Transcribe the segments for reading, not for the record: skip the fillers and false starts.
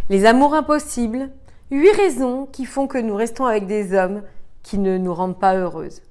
Les amours impossibles, 8 raisons qui font que nous restons avec des hommes qui ne nous rendent pas heureuses.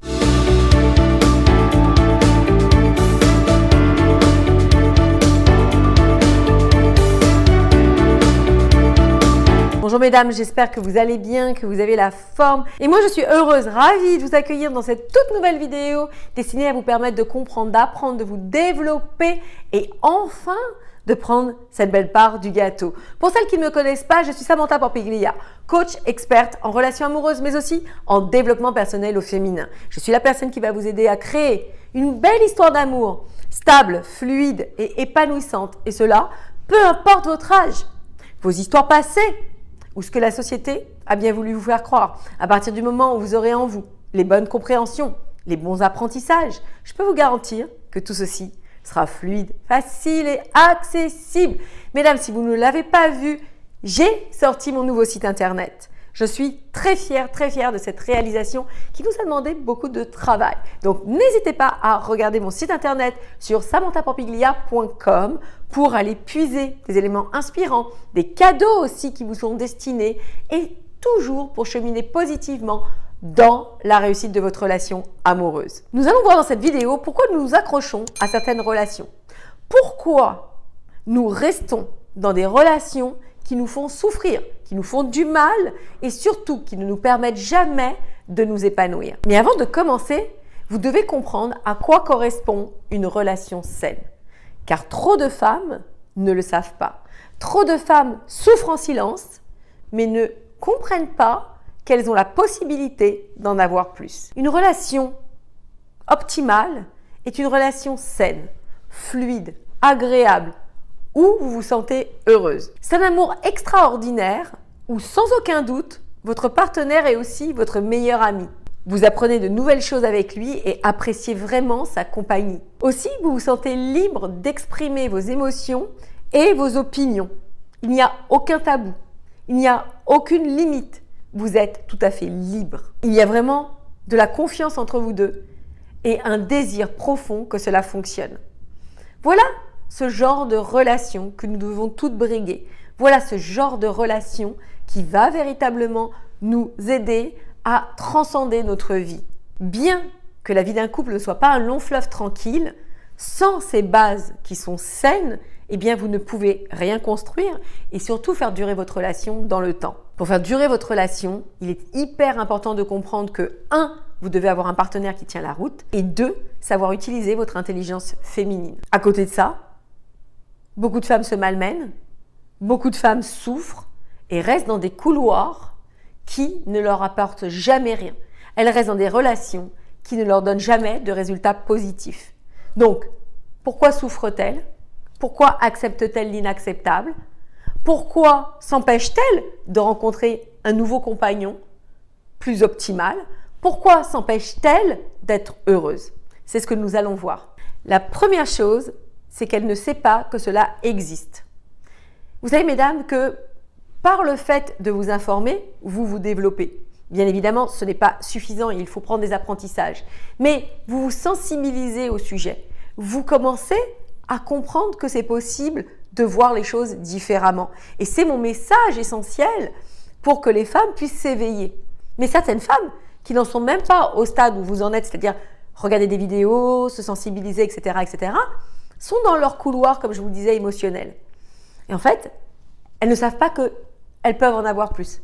Bonjour mesdames, j'espère que vous allez bien, que vous avez la forme. Et moi je suis heureuse, ravie de vous accueillir dans cette toute nouvelle vidéo destinée à vous permettre de comprendre, d'apprendre, de vous développer et enfin de prendre cette belle part du gâteau. Pour celles qui ne me connaissent pas, je suis Samantha Porpiglia, coach experte en relations amoureuses mais aussi en développement personnel au féminin. Je suis la personne qui va vous aider à créer une belle histoire d'amour, stable, fluide et épanouissante. Et cela, peu importe votre âge, vos histoires passées, ou ce que la société a bien voulu vous faire croire. À partir du moment où vous aurez en vous les bonnes compréhensions, les bons apprentissages, je peux vous garantir que tout ceci sera fluide, facile et accessible. Mesdames, si vous ne l'avez pas vu, j'ai sorti mon nouveau site internet. Je suis très fière de cette réalisation qui nous a demandé beaucoup de travail. Donc, n'hésitez pas à regarder mon site internet sur samanthaporpiglia.com pour aller puiser des éléments inspirants, des cadeaux aussi qui vous sont destinés et toujours pour cheminer positivement dans la réussite de votre relation amoureuse. Nous allons voir dans cette vidéo pourquoi nous nous accrochons à certaines relations. Pourquoi nous restons dans des relations qui nous font souffrir, qui nous font du mal et surtout qui ne nous permettent jamais de nous épanouir. Mais avant de commencer, vous devez comprendre à quoi correspond une relation saine. Car trop de femmes ne le savent pas. Trop de femmes souffrent en silence, mais ne comprennent pas qu'elles ont la possibilité d'en avoir plus. Une relation optimale est une relation saine, fluide, agréable, où vous vous sentez heureuse. C'est un amour extraordinaire où, sans aucun doute, votre partenaire est aussi votre meilleur ami. Vous apprenez de nouvelles choses avec lui et appréciez vraiment sa compagnie. Aussi, vous vous sentez libre d'exprimer vos émotions et vos opinions. Il n'y a aucun tabou, il n'y a aucune limite. Vous êtes tout à fait libre. Il y a vraiment de la confiance entre vous deux et un désir profond que cela fonctionne. Voilà ce genre de relation que nous devons toutes briguer. Voilà ce genre de relation qui va véritablement nous aider à transcender notre vie. Bien que la vie d'un couple ne soit pas un long fleuve tranquille, sans ces bases qui sont saines, eh bien vous ne pouvez rien construire et surtout faire durer votre relation dans le temps. Pour faire durer votre relation, il est hyper important de comprendre que 1. Vous devez avoir un partenaire qui tient la route et 2. Savoir utiliser votre intelligence féminine. À côté de ça, beaucoup de femmes se malmènent, beaucoup de femmes souffrent et restent dans des couloirs qui ne leur apportent jamais rien. Elles restent dans des relations qui ne leur donnent jamais de résultats positifs. Donc, pourquoi souffrent-elles ? Pourquoi acceptent-elles l'inacceptable ? Pourquoi s'empêchent-elles de rencontrer un nouveau compagnon plus optimal ? Pourquoi s'empêchent-elles d'être heureuses ? C'est ce que nous allons voir. La première chose, c'est qu'elle ne sait pas que cela existe. Vous savez, mesdames, que par le fait de vous informer, vous vous développez. Bien évidemment, ce n'est pas suffisant, il faut prendre des apprentissages. Mais vous vous sensibilisez au sujet. Vous commencez à comprendre que c'est possible de voir les choses différemment. Et c'est mon message essentiel pour que les femmes puissent s'éveiller. Mais certaines femmes qui n'en sont même pas au stade où vous en êtes, c'est-à-dire regarder des vidéos, se sensibiliser, etc., sont dans leur couloir, comme je vous le disais, émotionnel. Et en fait, elles ne savent pas qu'elles peuvent en avoir plus.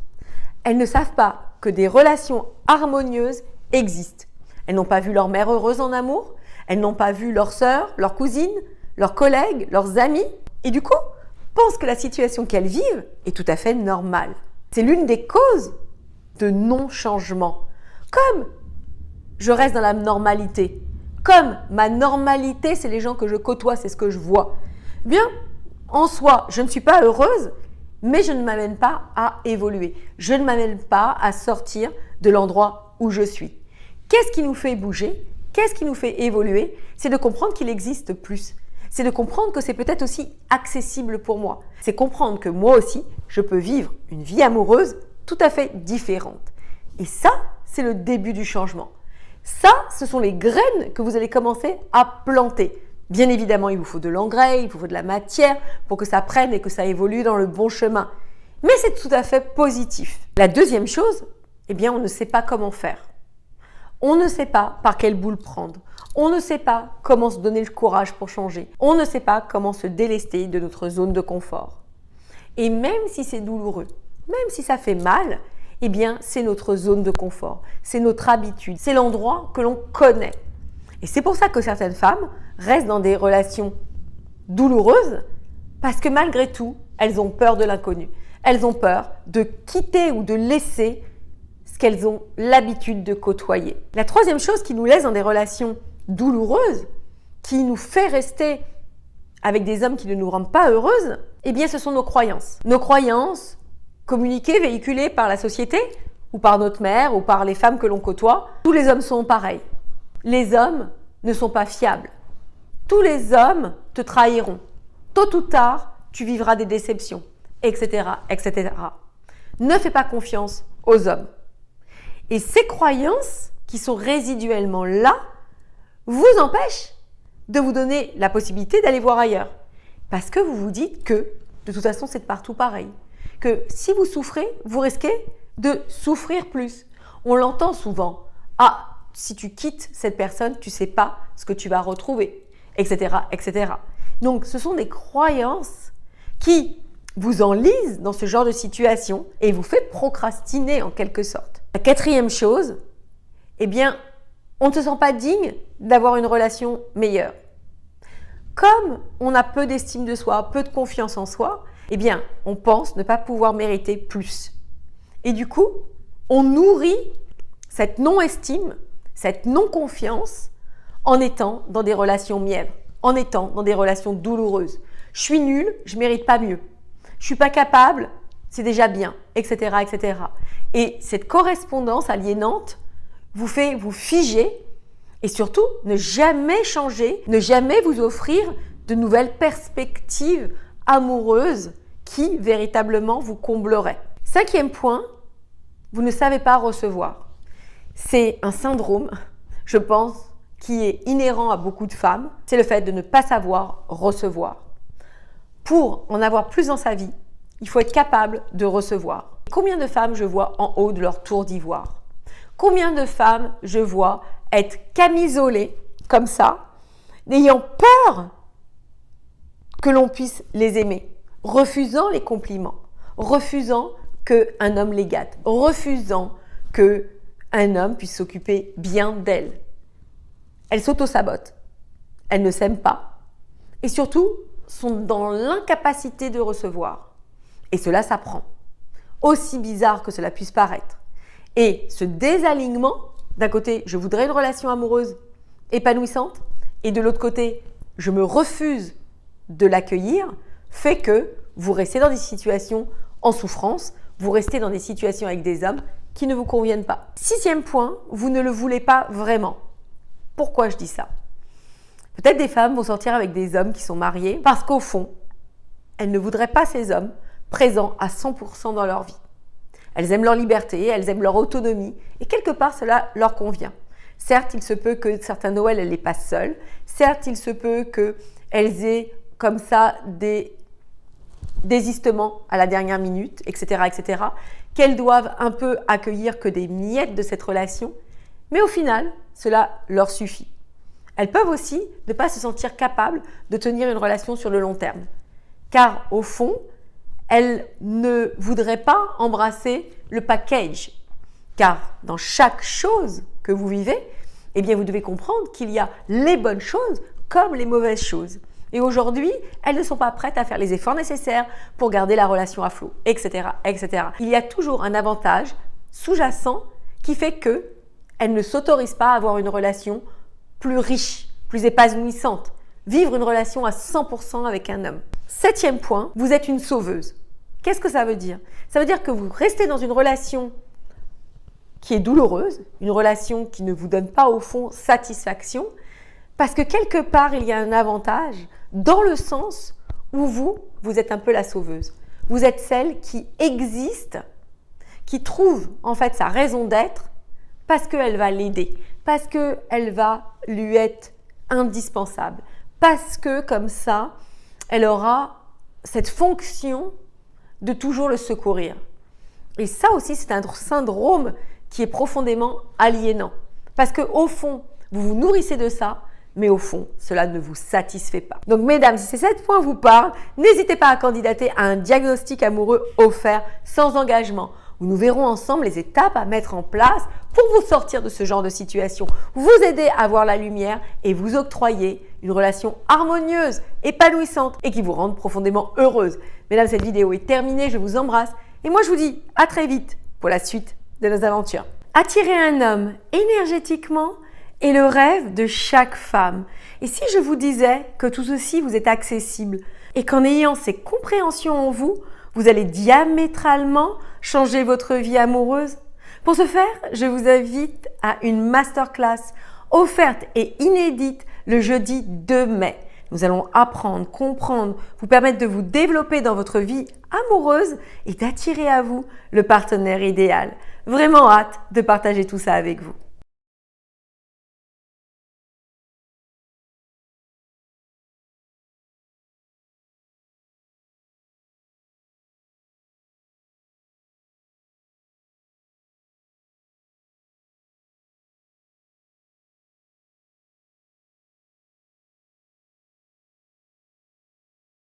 Elles ne savent pas que des relations harmonieuses existent. Elles n'ont pas vu leur mère heureuse en amour, elles n'ont pas vu leur sœur, leur cousine, leurs collègues, leurs amis, et du coup, pensent que la situation qu'elles vivent est tout à fait normale. C'est l'une des causes de non-changement. Comme je reste dans la normalité, comme ma normalité, c'est les gens que je côtoie, c'est ce que je vois. Eh bien, en soi, je ne suis pas heureuse, mais je ne m'amène pas à évoluer. Je ne m'amène pas à sortir de l'endroit où je suis. Qu'est-ce qui nous fait bouger ? Qu'est-ce qui nous fait évoluer ? C'est de comprendre qu'il existe plus. C'est de comprendre que c'est peut-être aussi accessible pour moi. C'est comprendre que moi aussi, je peux vivre une vie amoureuse tout à fait différente. Et ça, c'est le début du changement. Ça, ce sont les graines que vous allez commencer à planter. Bien évidemment, il vous faut de l'engrais, il vous faut de la matière pour que ça prenne et que ça évolue dans le bon chemin. Mais c'est tout à fait positif. La deuxième chose, eh bien, on ne sait pas comment faire. On ne sait pas par quelle boule prendre. On ne sait pas comment se donner le courage pour changer. On ne sait pas comment se délester de notre zone de confort. Et même si c'est douloureux, même si ça fait mal, eh bien, c'est notre zone de confort. C'est notre habitude. C'est l'endroit que l'on connaît. Et c'est pour ça que certaines femmes restent dans des relations douloureuses parce que malgré tout, elles ont peur de l'inconnu. Elles ont peur de quitter ou de laisser ce qu'elles ont l'habitude de côtoyer. La troisième chose qui nous laisse dans des relations douloureuses, qui nous fait rester avec des hommes qui ne nous rendent pas heureuses, eh bien ce sont nos croyances. Nos croyances communiquées, véhiculées par la société ou par notre mère ou par les femmes que l'on côtoie. Tous les hommes sont pareils. Les hommes ne sont pas fiables. Tous les hommes te trahiront. Tôt ou tard, tu vivras des déceptions, etc., etc. Ne fais pas confiance aux hommes. Et ces croyances qui sont résiduellement là vous empêchent de vous donner la possibilité d'aller voir ailleurs. Parce que vous vous dites que, de toute façon, c'est partout pareil. Que si vous souffrez, vous risquez de souffrir plus. On l'entend souvent. Ah, si tu quittes cette personne, tu ne sais pas ce que tu vas retrouver, etc., etc. Donc, ce sont des croyances qui vous enlisent dans ce genre de situation et vous fait procrastiner en quelque sorte. La quatrième chose, eh bien, on ne se sent pas digne d'avoir une relation meilleure. Comme on a peu d'estime de soi, peu de confiance en soi, eh bien, on pense ne pas pouvoir mériter plus. Et du coup, on nourrit cette non-estime, cette non-confiance en étant dans des relations mièvres, en étant dans des relations douloureuses. Je suis nulle, je ne mérite pas mieux. Je ne suis pas capable, c'est déjà bien, etc., etc. Et cette correspondance aliénante vous fait vous figer et surtout ne jamais changer, ne jamais vous offrir de nouvelles perspectives amoureuses qui véritablement vous combleraient. Cinquième point, vous ne savez pas recevoir. C'est un syndrome, je pense, qui est inhérent à beaucoup de femmes. C'est le fait de ne pas savoir recevoir. Pour en avoir plus dans sa vie, il faut être capable de recevoir. Combien de femmes je vois en haut de leur tour d'ivoire? Combien de femmes je vois être camisolées comme ça, n'ayant peur que l'on puisse les aimer, refusant les compliments, refusant qu'un homme les gâte, refusant qu'un homme puisse s'occuper bien d'elles. Elles s'auto-sabotent, elles ne s'aiment pas et surtout sont dans l'incapacité de recevoir. Et cela s'apprend, aussi bizarre que cela puisse paraître. Et ce désalignement, d'un côté, je voudrais une relation amoureuse épanouissante, et de l'autre côté, je me refuse de l'accueillir, fait que vous restez dans des situations en souffrance, vous restez dans des situations avec des hommes qui ne vous conviennent pas. Sixième point, vous ne le voulez pas vraiment. Pourquoi je dis ça? Peut-être des femmes vont sortir avec des hommes qui sont mariés parce qu'au fond, elles ne voudraient pas ces hommes présents à 100% dans leur vie. Elles aiment leur liberté, elles aiment leur autonomie et quelque part cela leur convient. Certes, il se peut que certains Noëls, elles les passent seules. Certes, il se peut qu'elles aient comme ça des désistements à la dernière minute, etc., etc., qu'elles doivent un peu accueillir que des miettes de cette relation. Mais au final, cela leur suffit. Elles peuvent aussi ne pas se sentir capables de tenir une relation sur le long terme. Car au fond, elles ne voudraient pas embrasser le package. Car dans chaque chose que vous vivez, eh bien vous devez comprendre qu'il y a les bonnes choses comme les mauvaises choses. Et aujourd'hui, elles ne sont pas prêtes à faire les efforts nécessaires pour garder la relation à flot, etc., etc. Il y a toujours un avantage sous-jacent qui fait qu'elles ne s'autorisent pas à avoir une relation plus riche, plus épanouissante, vivre une relation à 100% avec un homme. Septième point, vous êtes une sauveuse. Qu'est-ce que ça veut dire? Ça veut dire que vous restez dans une relation qui est douloureuse, une relation qui ne vous donne pas au fond satisfaction, parce que quelque part, il y a un avantage dans le sens où vous êtes un peu la sauveuse. Vous êtes celle qui existe, qui trouve en fait sa raison d'être parce qu'elle va l'aider, parce qu'elle va lui être indispensable, parce que comme ça, elle aura cette fonction de toujours le secourir. Et ça aussi, c'est un syndrome qui est profondément aliénant. Parce qu'au fond, vous vous nourrissez de ça, mais au fond, cela ne vous satisfait pas. Donc mesdames, si ces 7 points vous parlent, n'hésitez pas à candidater à un diagnostic amoureux offert sans engagement, où nous verrons ensemble les étapes à mettre en place pour vous sortir de ce genre de situation, vous aider à voir la lumière et vous octroyer une relation harmonieuse, épanouissante et qui vous rende profondément heureuse. Mesdames, cette vidéo est terminée, je vous embrasse et moi je vous dis à très vite pour la suite de nos aventures. Attirer un homme énergétiquement est le rêve de chaque femme. Et si je vous disais que tout ceci vous est accessible et qu'en ayant ces compréhensions en vous, vous allez diamétralement changer votre vie amoureuse? Pour ce faire, je vous invite à une masterclass offerte et inédite le jeudi 2 mai. Nous allons apprendre, comprendre, vous permettre de vous développer dans votre vie amoureuse et d'attirer à vous le partenaire idéal. Vraiment hâte de partager tout ça avec vous.